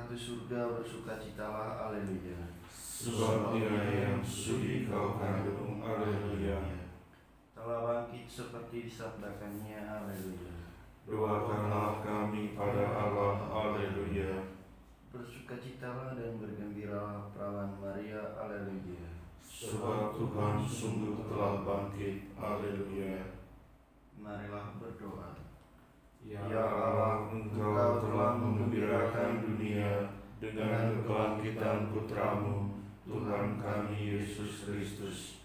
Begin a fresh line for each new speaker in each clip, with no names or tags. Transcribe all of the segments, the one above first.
ratu surga, bersukacitalah, haleluya.
Sebab Dia yang sudi Kau kandung, haleluya.
Telah bangkit seperti disabdakannya, haleluya.
Doakanlah kami pada Allah, haleluya.
Bersukacitalah dan bergembiralah perawan Maria, haleluya.
Sebab Tuhan sungguh telah bangkit, haleluya.
Marilah berdoa.
Ya Allah, Engkau telah menggembirakan dunia dengan kebangkitan Putra-Mu, Tuhan kami Yesus Kristus.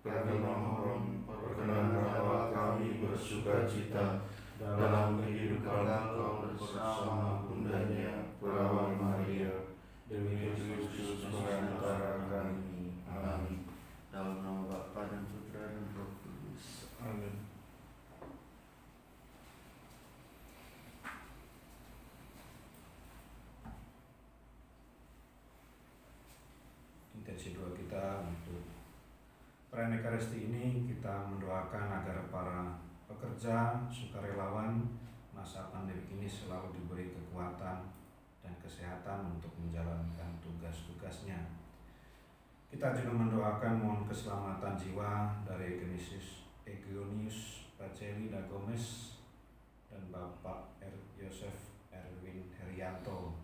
Perkenankanlah kami bersukacita dalam kehidupan Engkau bersama bundanya, perawan Maria, demi Kristus pengantara kami. Amin.
Dalam nama Bapa dan Putra dan Roh Kudus.
Amin.
Intensi doa kita untuk perayaan Ekaristi ini, kita mendoakan agar para pekerja, sukarelawan masa pandemi ini selalu diberi kekuatan dan kesehatan untuk menjalankan tugas-tugasnya. Kita juga mendoakan mohon keselamatan jiwa dari Egonius Paceli da Gomez dan Bapak Yosef Erwin Herianto.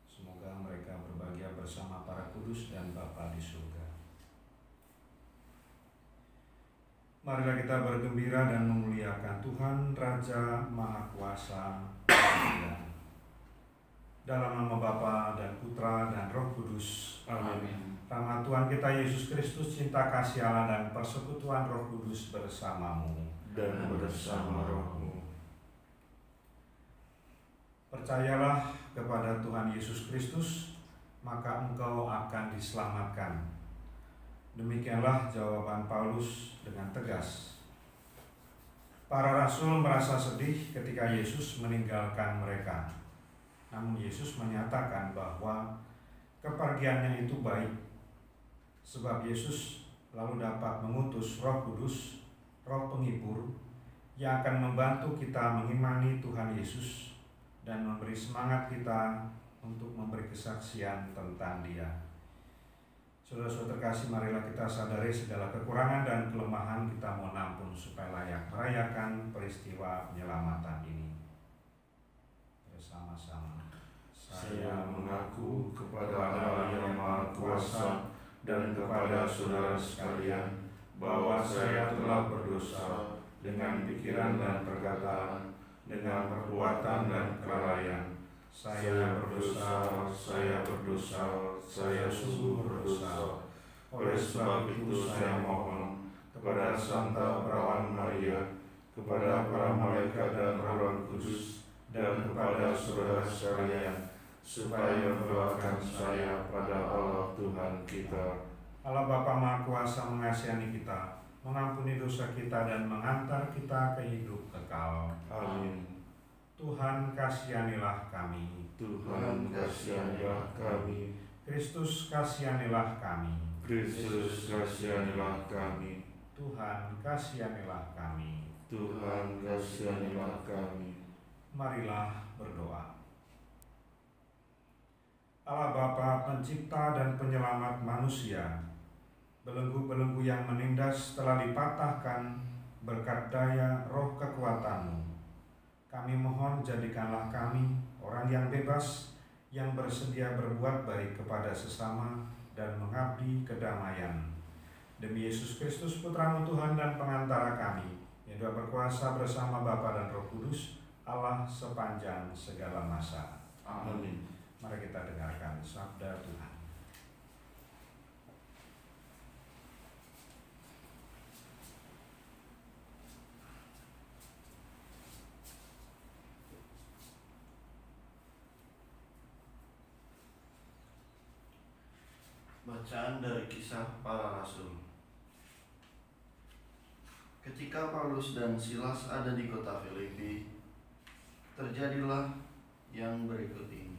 Semoga mereka berbahagia bersama para kudus dan Bapa di surga. Marilah kita bergembira dan memuliakan Tuhan Raja Maha Kuasa. Dalam nama Bapa dan Putra dan Roh Kudus.
Amin.
Rahmat Tuhan kita Yesus Kristus, cinta kasih Allah dan persekutuan Roh Kudus bersamamu
Dan bersama rohmu.
Percayalah kepada Tuhan Yesus Kristus, maka engkau akan diselamatkan. Demikianlah jawaban Paulus dengan tegas. Para rasul merasa sedih ketika Yesus meninggalkan mereka. Namun Yesus menyatakan bahwa kepergiannya itu baik, sebab Yesus lalu dapat mengutus Roh Kudus, Roh Penghibur, yang akan membantu kita mengimani Tuhan Yesus dan memberi semangat kita untuk memberi kesaksian tentang Dia. Saudara-saudara terkasih, marilah kita sadari segala kekurangan dan kelemahan kita mohon ampun supaya layak merayakan peristiwa penyelamatan ini. Bersama-sama.
Saya mengaku kepada Allah yang Maha Kuasa dan kepada saudara sekalian bahwa saya telah berdosa dengan pikiran dan perkataan, dengan perbuatan dan kelalaian. Saya berdosa, saya sungguh berdosa. Oleh sebab itu saya mohon kepada Santa Perawan Maria, kepada para malaikat dan Roh Kudus, dan kepada saudara sekalian, supaya mendoakan saya pada Allah Tuhan kita.
Allah Bapa Maha Kuasa mengasihani kita, mengampuni dosa kita dan mengantar kita ke hidup kekal.
Amin.
Tuhan kasihanilah kami.
Tuhan kasihanilah kami.
Kristus kasihanilah kami.
Kristus kasihanilah kami.
Tuhan kasihanilah kami.
Tuhan kasihanilah kami.
Marilah berdoa. Allah Bapa pencipta dan penyelamat manusia, belenggu-belenggu yang menindas telah dipatahkan berkat daya roh kekuatan-Mu. Kami mohon jadikanlah kami orang yang bebas, yang bersedia berbuat baik kepada sesama dan mengabdi kedamaian. Demi Yesus Kristus Putra-Mu Tuhan dan pengantara kami, yang Dia berkuasa bersama Bapa dan Roh Kudus, Allah sepanjang segala masa.
Amin.
Mari kita dengarkan sabda Tuhan.
Bacaan dari Kisah Para Rasul. Ketika Paulus dan Silas ada di kota Filipi, terjadilah yang berikut ini.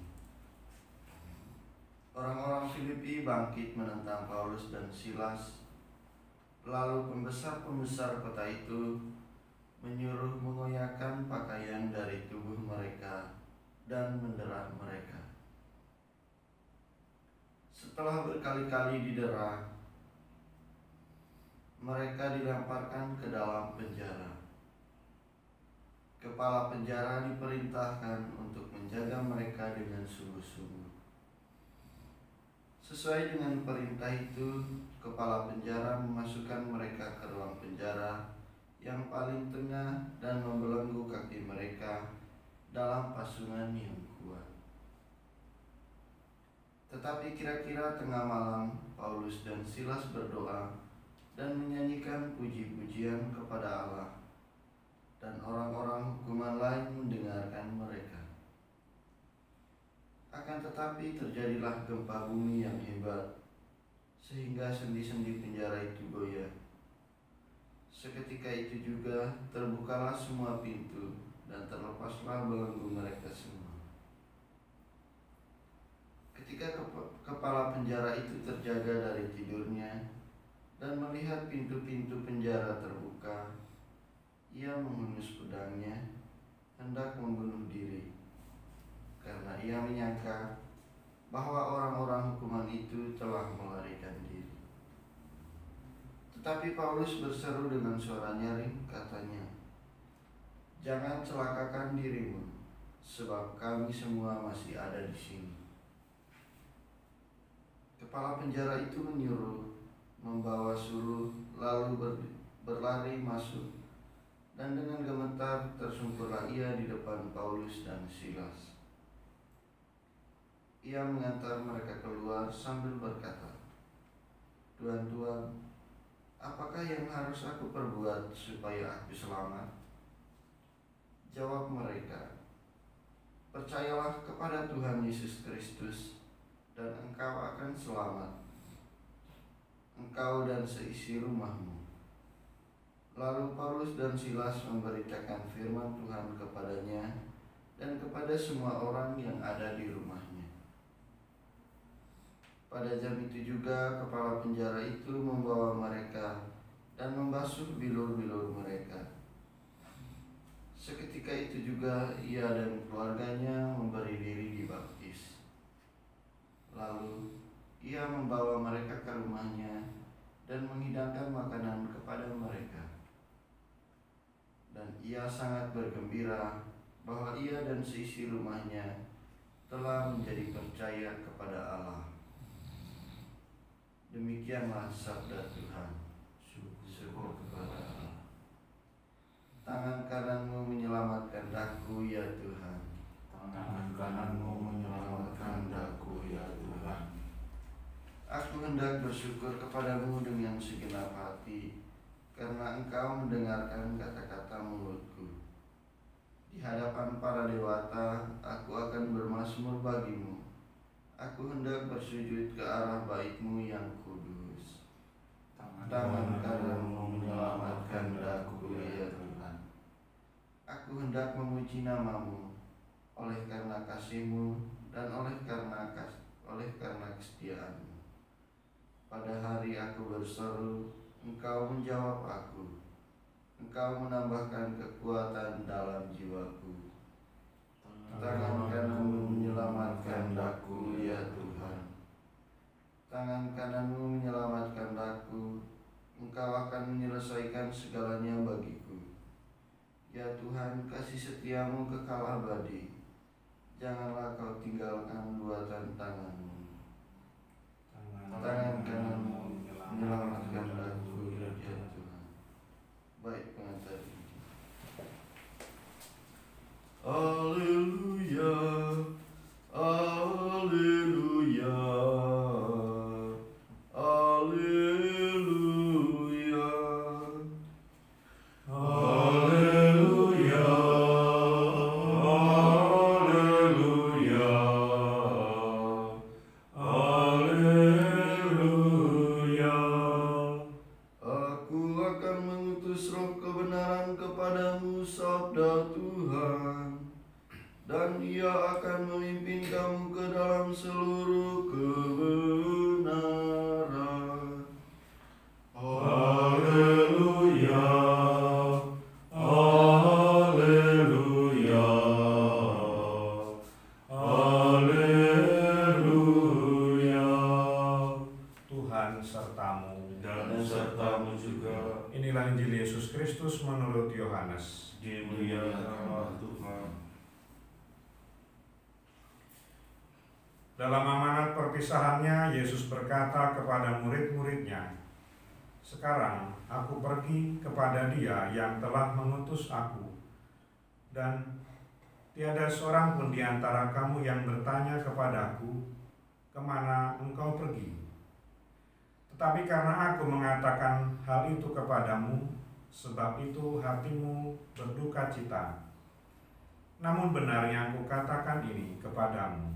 Orang-orang Filipi bangkit menentang Paulus dan Silas. Lalu pembesar-pembesar kota itu menyuruh mengoyakkan pakaian dari tubuh mereka dan mendera mereka. Setelah berkali-kali didera, mereka dilemparkan ke dalam penjara. Kepala penjara diperintahkan untuk menjaga mereka dengan sungguh-sungguh. Sesuai dengan perintah itu, kepala penjara memasukkan mereka ke ruang penjara yang paling tengah dan membelenggu kaki mereka dalam pasungan yang kuat. Tetapi kira-kira tengah malam, Paulus dan Silas berdoa dan menyanyikan puji-pujian kepada Allah, dan orang-orang hukuman lain mendengarkan mereka. Akan tetapi terjadilah gempa bumi yang hebat, sehingga sendi-sendi penjara itu goyah. Seketika itu juga terbukalah semua pintu dan terlepaslah belenggu mereka semua. Ketika kepala penjara itu terjaga dari tidurnya dan melihat pintu-pintu penjara terbuka, ia menghunus pedangnya hendak membunuh diri, karena ia menyangka bahwa orang-orang hukuman itu telah melarikan diri. Tetapi Paulus berseru dengan suara nyaring, katanya, "Jangan celakakan dirimu, sebab kami semua masih ada di sini." Kepala penjara itu menyuruh membawa suruh, lalu berlari masuk, dan dengan gemetar tersungkurlah ia di depan Paulus dan Silas. Ia mengantar mereka keluar sambil berkata, "Tuan-tuan, apakah yang harus aku perbuat supaya aku selamat?" Jawab mereka, "Percayalah kepada Tuhan Yesus Kristus, dan engkau akan selamat, engkau dan seisi rumahmu." Lalu Paulus dan Silas memberitakan firman Tuhan kepadanya dan kepada semua orang yang ada di rumahnya. Pada jam itu juga kepala penjara itu membawa mereka dan membasuh bilur-bilur mereka. Seketika itu juga ia dan keluarganya memberi diri dibaptis. Lalu ia membawa mereka ke rumahnya dan menghidangkan makanan kepada mereka. Dan ia sangat bergembira bahwa ia dan seisi rumahnya telah menjadi percaya kepada Allah. Demikianlah sabda Tuhan. Syukur kepada Allah. Tangan kananmu menyelamatkan daku, ya Tuhan.
Tangan kananmu menyelamatkan daku, ya Tuhan.
Aku hendak bersyukur kepadamu dengan segenap hati, karena Engkau mendengarkan kata-kata mulutku. Di hadapan para dewata, aku akan bermazmur bagimu. Aku hendak bersujud ke arah bait-Mu yang kudus. Tangan kananmu menyelamatkan daku, ya Tuhan. Aku hendak memuji nama-Mu oleh karena kasih-Mu dan oleh karena kesetiaan-Mu. Pada hari aku berseru, Engkau menjawab aku. Engkau menambahkan kekuatan dalam jiwaku. Tangan kananmu menyelamatkan daku, ya Tuhan. Tangan kananmu menyelamatkan daku. Engkau akan menyelesaikan segalanya bagiku. Ya Tuhan, kasih setiamu kekal abadi. Janganlah Kau tinggalkan buatan tangan-Mu. Tangan kananmu menyelamatkan daku, ya Tuhan. Baik, pengantar ini. Haleluya, haleluya, haleluya,
Haleluya, haleluya, haleluya.
sertamu
dan sertamu juga.
Inilah Injil Yesus Kristus menurut Yohanes.
Dimuliakanlah Tuhan.
Dalam amanat perpisahannya, Yesus berkata kepada murid-muridnya, "Sekarang aku pergi kepada Dia yang telah mengutus aku, dan tiada seorang pun di antara kamu yang bertanya kepadaku, 'Kemana engkau pergi?' Tetapi karena aku mengatakan hal itu kepadamu, sebab itu hatimu berduka cita. Namun benar yang kukatakan ini kepadamu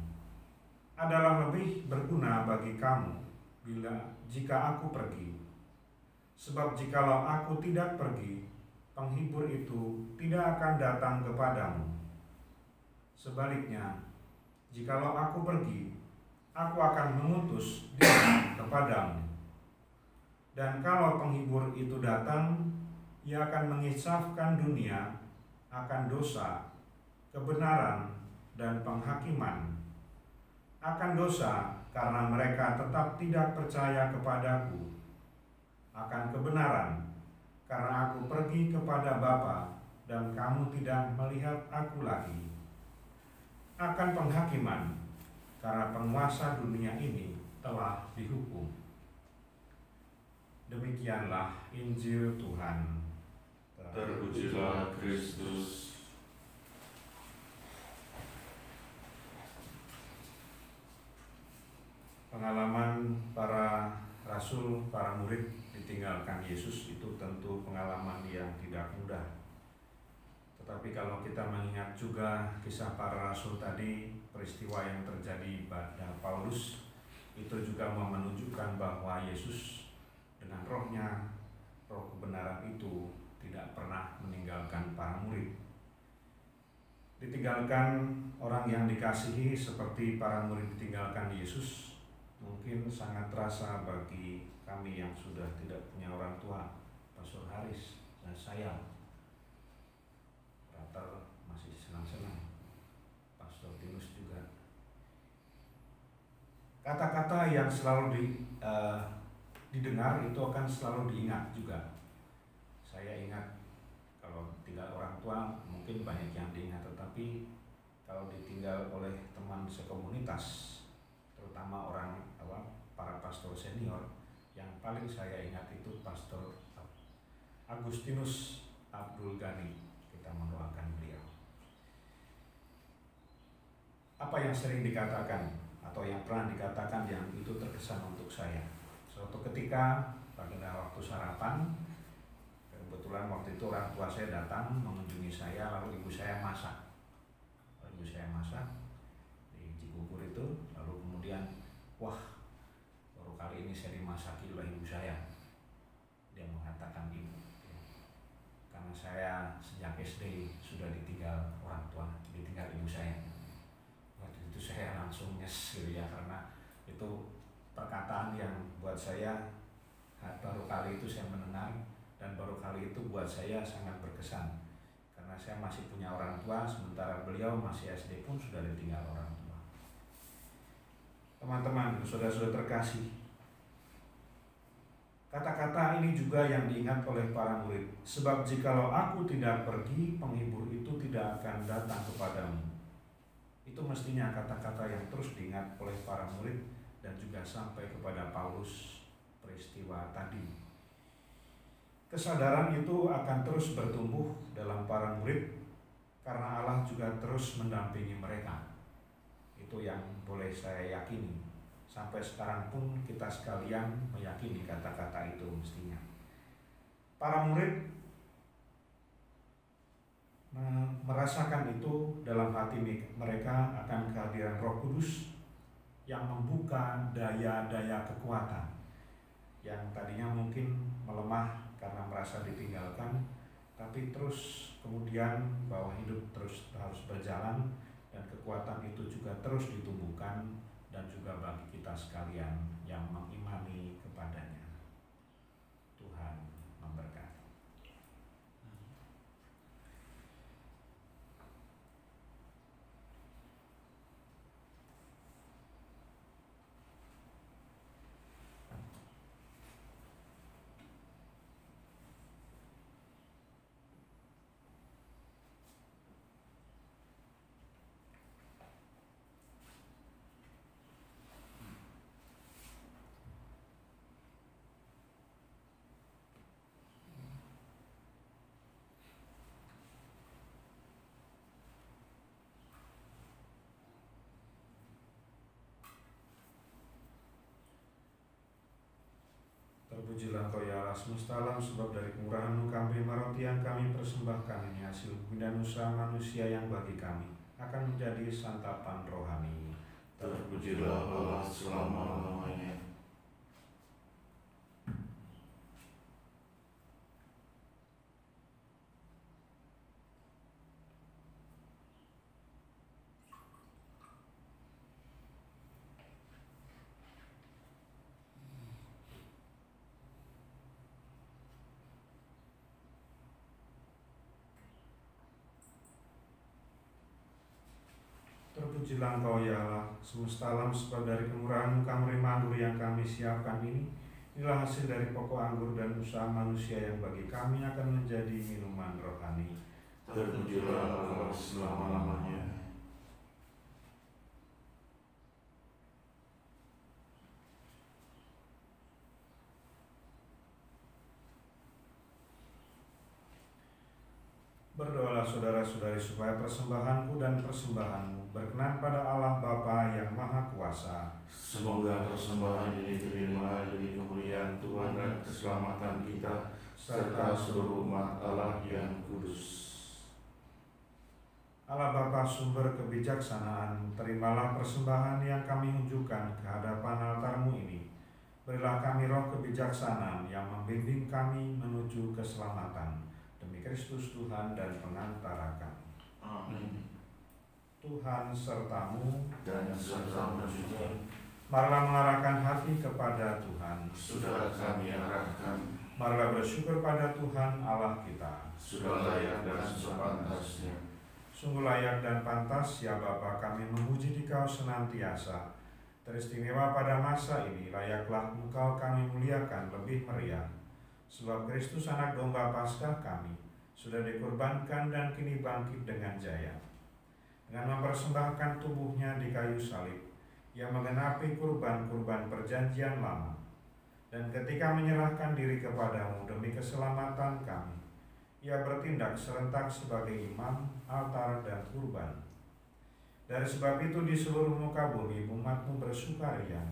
adalah lebih berguna bagi kamu jika aku pergi. Sebab jikalau aku tidak pergi, penghibur itu tidak akan datang kepadamu. Sebaliknya, jikalau aku pergi, aku akan mengutus Dia kepadamu. Dan kalau penghibur itu datang, Ia akan mengisahkan dunia akan dosa, kebenaran, dan penghakiman. Akan dosa karena mereka tetap tidak percaya kepadaku. Akan kebenaran karena aku pergi kepada Bapa dan kamu tidak melihat aku lagi. Akan penghakiman karena penguasa dunia ini telah dihukum." Demikianlah Injil Tuhan.
Terpujilah Kristus.
Pengalaman para rasul, para murid ditinggalkan Yesus itu tentu pengalaman yang tidak mudah. Tetapi kalau kita mengingat juga kisah para rasul tadi, peristiwa yang terjadi pada Paulus itu juga menunjukkan bahwa Yesus dengan rohnya, roh kebenaran itu tidak pernah meninggalkan para murid. Ditinggalkan orang yang dikasihi seperti para murid ditinggalkan Yesus mungkin sangat terasa bagi kami yang sudah tidak punya orang tua. Pastor Haris dan saya, Frater masih senang-senang, Pastor Tinus juga. Kata-kata yang selalu didengar itu akan selalu diingat juga. Saya ingat kalau tinggal orang tua mungkin banyak yang diingat, tetapi kalau ditinggal oleh teman sekomunitas, terutama para pastor senior, yang paling saya ingat itu Pastor Agustinus Abdul Ghani. Kita mendoakan beliau. Apa yang sering dikatakan atau yang pernah dikatakan yang itu terkesan untuk saya? Suatu ketika pada waktu sarapan, kebetulan waktu itu orang tua saya datang mengunjungi saya, lalu ibu saya masak. Di Cikugur itu, lalu kemudian, wah, baru kali ini saya dimasaki oleh ibu saya. Dia mengatakan ibu, karena saya sejak SD sudah ditinggal orang tua, ditinggal ibu saya. Waktu itu saya langsung nyes gitu ya, karena itu perkataan yang buat saya baru kali itu saya mendengar, dan baru kali itu buat saya sangat berkesan. Karena saya masih punya orang tua, sementara beliau masih SD pun sudah ditinggal orang tua. Teman-teman, saudara-saudara terkasih, kata-kata ini juga yang diingat oleh para murid. Sebab jikalau aku tidak pergi, penghibur itu tidak akan datang kepadamu. Itu mestinya kata-kata yang terus diingat oleh para murid dan juga sampai kepada Paulus peristiwa tadi. Kesadaran itu akan terus bertumbuh dalam para murid karena Allah juga terus mendampingi mereka. Itu yang boleh saya yakini. Sampai sekarang pun kita sekalian meyakini kata-kata itu mestinya. Para murid merasakan itu dalam hati mereka akan kehadiran Roh Kudus yang membuka daya-daya kekuatan yang tadinya mungkin melemah karena merasa ditinggalkan, tapi terus kemudian bahwa hidup terus harus berjalan dan kekuatan itu juga terus ditumbuhkan, dan juga bagi kita sekalian yang mengimani kepadanya. Tuhan memberkati. Terpujilah Engkau ya Allah semesta alam, sebab dari kemurahan-Mu kami menerima roti yang kami persembahkan ini hasil bumi dan usaha manusia yang bagi kami akan menjadi santapan rohani.
Terpujilah Allah selama-lamanya.
Terpujilah Engkau ya Allah semesta alam, sebab dari kemurahan-Mu kami menerima anggur yang kami siapkan ini. Inilah hasil dari pokok anggur dan usaha manusia yang bagi kami akan menjadi minuman rohani.
Terpujilah Allah selama-lamanya.
Berdoalah saudara-saudari supaya persembahanku dan persembahanmu berkenan pada Allah Bapa yang Maha Kuasa.
Semoga persembahan ini diterima demi kemuliaan Tuhan dan keselamatan kita serta seluruh umat Allah yang kudus.
Allah Bapa sumber kebijaksanaan, terimalah persembahan yang kami unjukkan ke hadapan altar-Mu ini. Berilah kami roh kebijaksanaan yang membimbing kami menuju keselamatan. Demi Kristus Tuhan dan pengantara kami.
Amin.
Tuhan sertamu
Dan serta-Mu juga.
Marilah mengarahkan hati kepada Tuhan.
Sudah kami arahkan.
Marilah bersyukur pada Tuhan Allah kita.
Sudah layak dan sepantasnya.
Sungguh layak dan pantas ya Bapa kami memuji Dikau senantiasa. Teristimewa pada masa ini layaklah Engkau kami muliakan lebih meriah. Sebab Kristus anak domba Paskah kami sudah dikorbankan dan kini bangkit dengan jaya. Dengan mempersembahkan tubuhnya di kayu salib, Ia menggenapi kurban-kurban perjanjian lama. Dan ketika menyerahkan diri kepadamu demi keselamatan kami, Ia bertindak serentak sebagai imam, altar, dan kurban. Dari sebab itu di seluruh muka bumi umat-Mu bersukaria,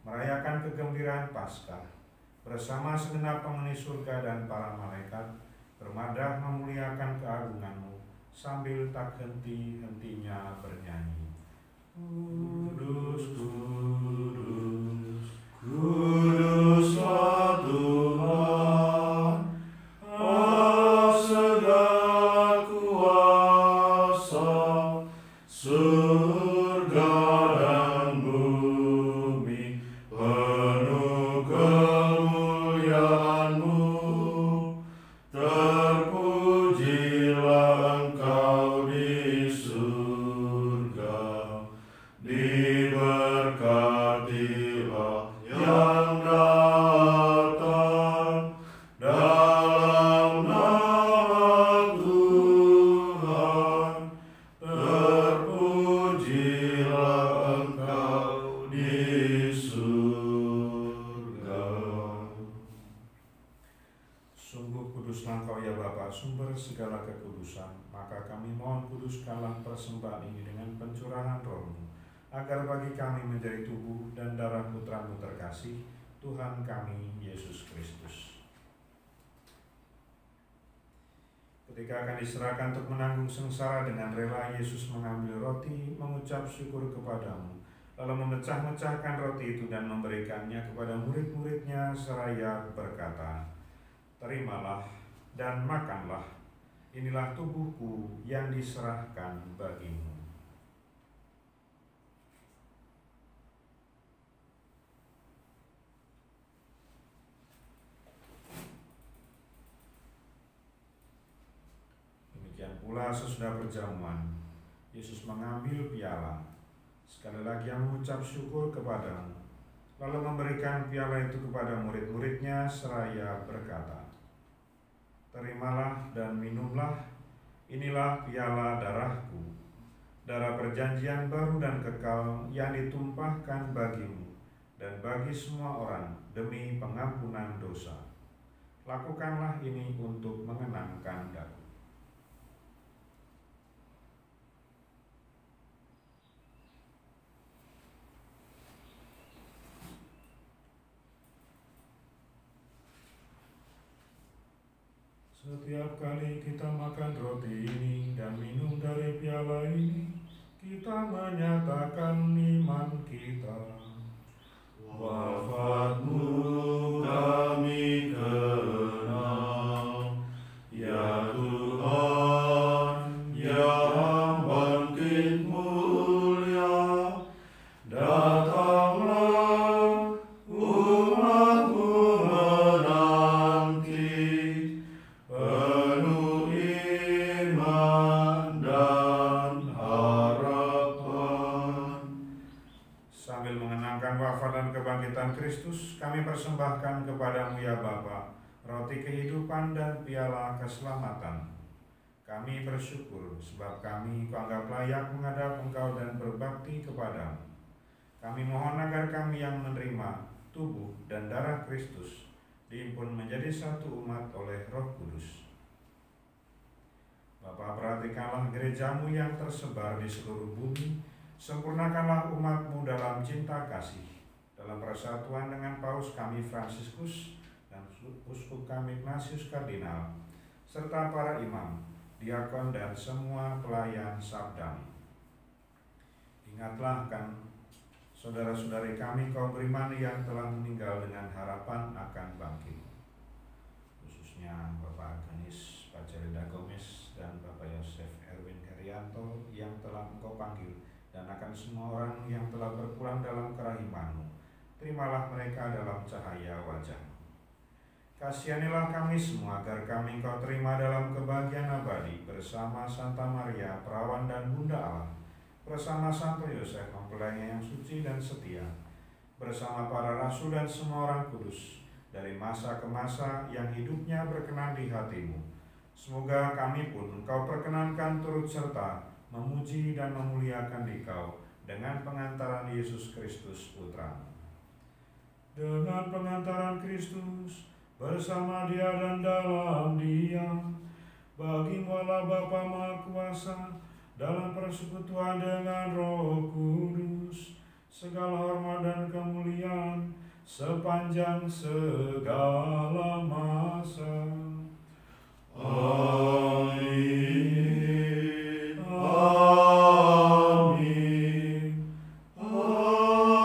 merayakan kegembiraan Paskah, bersama segenap penghuni surga dan para malaikat, bermadah memuliakan keagungan-Mu, sambil tak henti-hentinya bernyanyi. Kudus, kudus, kuduslah Tuhan, Allah segala kuasa, surga dan bumi penuh kemuliaan-Mu. Terpujilah Engkau di surga, diberkatilah yang datang dalam nama Tuhan. Terpujilah Engkau di surga. Sungguh kuduslah Engkau ya Bapa, sumber segala kekudusan. Maka kami mohon kuduskanlah persembahan ini dengan pencurahan Roh-Mu, agar bagi kami menjadi tubuh dan darah Putra-Mu terkasih, Tuhan kami Yesus Kristus. Ketika akan diserahkan untuk menanggung sengsara, dengan rela Yesus mengambil roti, mengucap syukur kepadamu, lalu memecah-mecahkan roti itu dan memberikannya kepada murid-muridnya seraya berkata, "Terimalah dan makanlah, inilah tubuhku yang diserahkan bagimu." Demikian pula sesudah perjamuan, Yesus mengambil piala, sekali lagi yang mengucap syukur kepadamu, lalu memberikan piala itu kepada murid-muridnya seraya berkata, "Terimalah dan minumlah, inilah piala darahku, darah perjanjian baru dan kekal yang ditumpahkan bagimu dan bagi semua orang demi pengampunan dosa. Lakukanlah ini untuk mengenangkan Aku." Setiap kali kita makan roti ini dan minum dari piala ini, kita menyatakan iman kita.
Wafat-Mu kami kenal, ya Tuhan, yang bangkit mulia. Datanglah, umat-Mu menanti, penuh iman dan harapan.
Sambil mengenangkan wafat dan kebangkitan Kristus, kami persembahkan kepadamu ya Bapa, roti kehidupan dan piala keselamatan. Kami bersyukur sebab kami Kau anggap layak menghadap Engkau dan berbakti kepadamu. Kami mohon agar kami yang menerima tubuh dan darah Kristus diimpun menjadi satu umat oleh Roh Kudus. Bapa, perhatikanlah gerejamu yang tersebar di seluruh bumi. Sempurnakanlah umat-Mu dalam cinta kasih, dalam persatuan dengan Paus kami Fransiskus dan Uskup kami Ignatius Kardinal, serta para imam, diakon dan semua pelayan sabda-Mu. Ingatlah kan saudara-saudari kami kaum beriman yang telah meninggal dengan harapan akan bangkit, khususnya Bapak Agnes Pacerida Gomez dan Bapak Yosef Erwin Herianto yang telah Engkau panggil, dan akan semua orang yang telah berpulang dalam kerahiman-Mu. Terimalah mereka dalam cahaya wajah-Mu. Kasihanilah kami semua agar kami Engkau terima dalam kebahagiaan abadi bersama Santa Maria, Perawan dan Bunda Allah, bersama Santo Yosef, mempelainya yang suci dan setia, bersama para rasul dan semua orang kudus, dari masa ke masa yang hidupnya berkenan di hati-Mu. Semoga kami pun Engkau perkenankan turut serta memuji dan memuliakan Dikau dengan pengantaran Yesus Kristus Putra-Mu. Dengan pengantaran Kristus, bersama Dia dan dalam Dia, bagi-Mu Allah Bapa Maha Kuasa, dalam persekutuan dengan Roh Kudus, segala hormat dan kemuliaan sepanjang segala masa. Amin. Amin. Amin.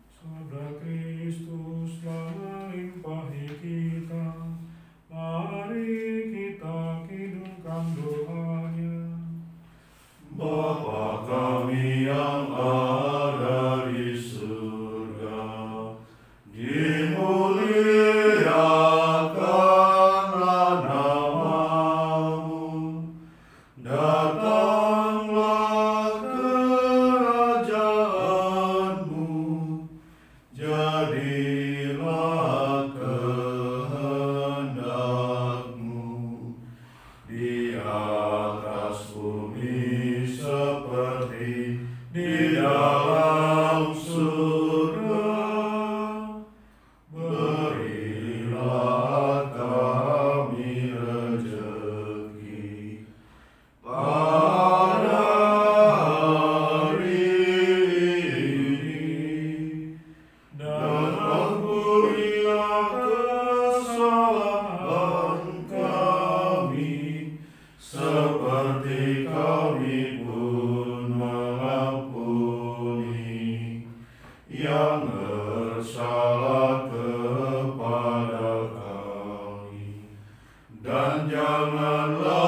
Sabda Kristus telah melimpahi kita. Mari kita kidungkan doanya.
Bapa kami yang ada di surga, dimuliakanlah nama-Mu, datanglah kerajaan-Mu, jadilah kehendak-Mu di atas bumi seperti di dalam surga. Berilah kami rezeki pada hari ini, dan ampunilah kesalahan kami, seperti kami pun mengampuni yang bersalah kepada kami. Dan janganlah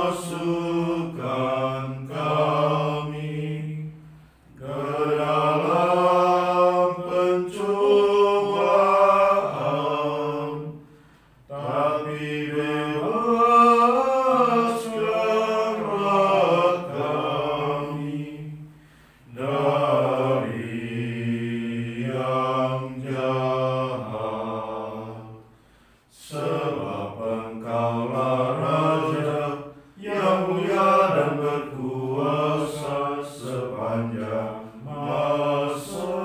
masukkan kami ke dalam pencobaan, tapi bebaskanlah kami dari yang jahat. Sebab Engkaulah Raja yang mulia dan berkuasa sepanjang masa.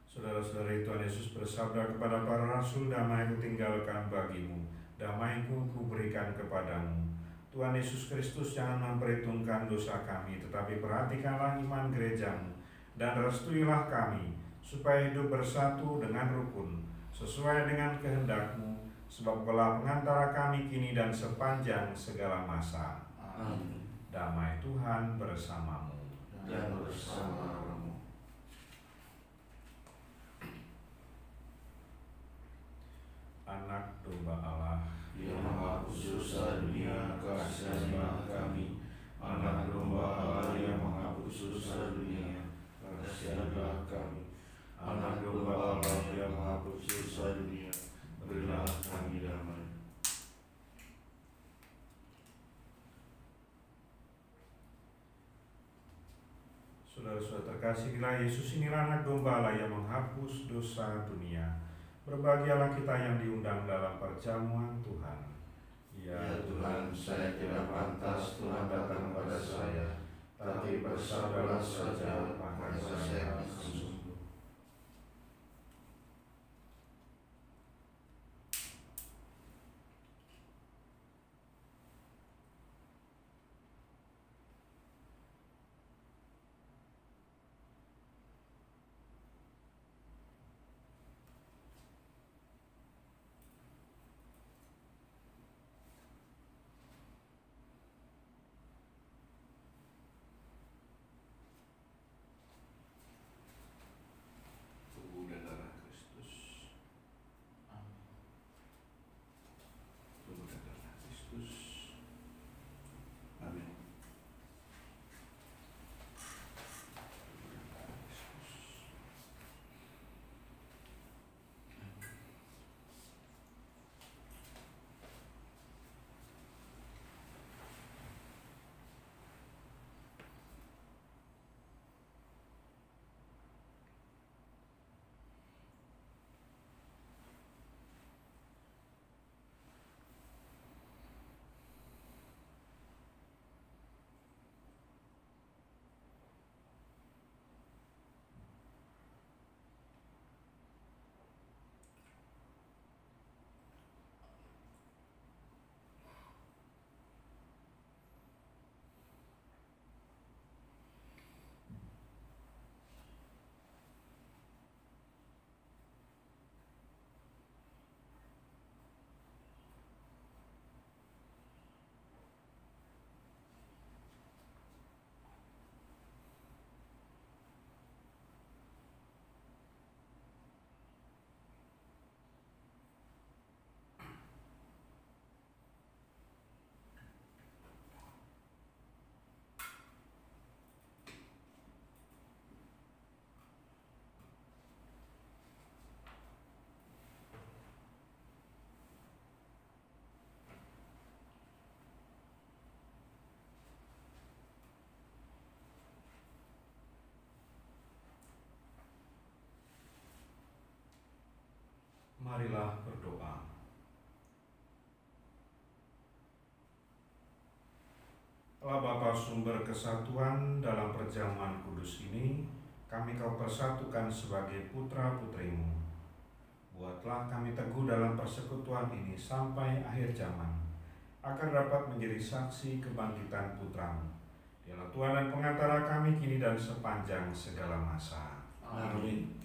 Saudara-saudari, Tuhan Yesus bersabda kepada para rasul, damai-Ku tinggalkan bagimu, damai-Ku kuberikan kepadamu. Tuhan Yesus Kristus jangan memperhitungkan dosa kami, tetapi perhatikanlah iman gereja-Mu, dan restuilah kami, supaya hidup bersatu dengan rukun, sesuai dengan kehendak-Mu, sebab Engkaulah pengantara kami kini dan sepanjang segala masa.
Amin.
Damai Tuhan bersamamu.
Dan bersama-Mu.
Anak domba Allah
yang menghapus dosa dunia, kasihanilah kami. Anak domba Allah yang menghapus dosa dunia, kasihanilah kami. Anak domba Allah yang menghapus dosa dunia, berilah kami damai.
Saudara-saudara terkasih, inilah Yesus, inilah anak domba Allah yang menghapus dosa dunia. Berbahagialah kita yang diundang dalam perjamuan Tuhan.
Ya Tuhan, saya tidak pantas Tuhan datang pada saya, tapi bersabdalah saja, maka saya akan sembuh. Tubuh dan darah Kristus. Tubuh dan darah Kristus. Amin.
Marilah berdoa. Allah Bapa sumber kesatuan, dalam perjamuan kudus ini kami Kau persatukan sebagai putra-putrimu. Buatlah kami teguh dalam persekutuan ini sampai akhir zaman, agar dapat menjadi saksi kebangkitan Putramu. Dialah Tuhan dan pengantara kami kini dan sepanjang segala masa.
Amin.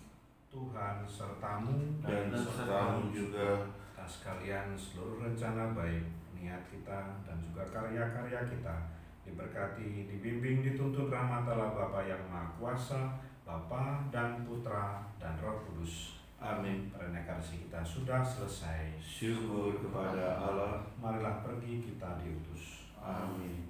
Tuhan sertamu
Dan sertamu juga.
atas kalian seluruh rencana baik, niat kita dan juga karya-karya kita diberkati, dibimbing, dituntun rahmat Allah Bapa yang Maha Kuasa, Bapa dan Putra dan Roh Kudus.
Amin.
Renekarsi kita sudah selesai.
Syukur kepada Allah.
Marilah pergi, kita diutus.
Amin.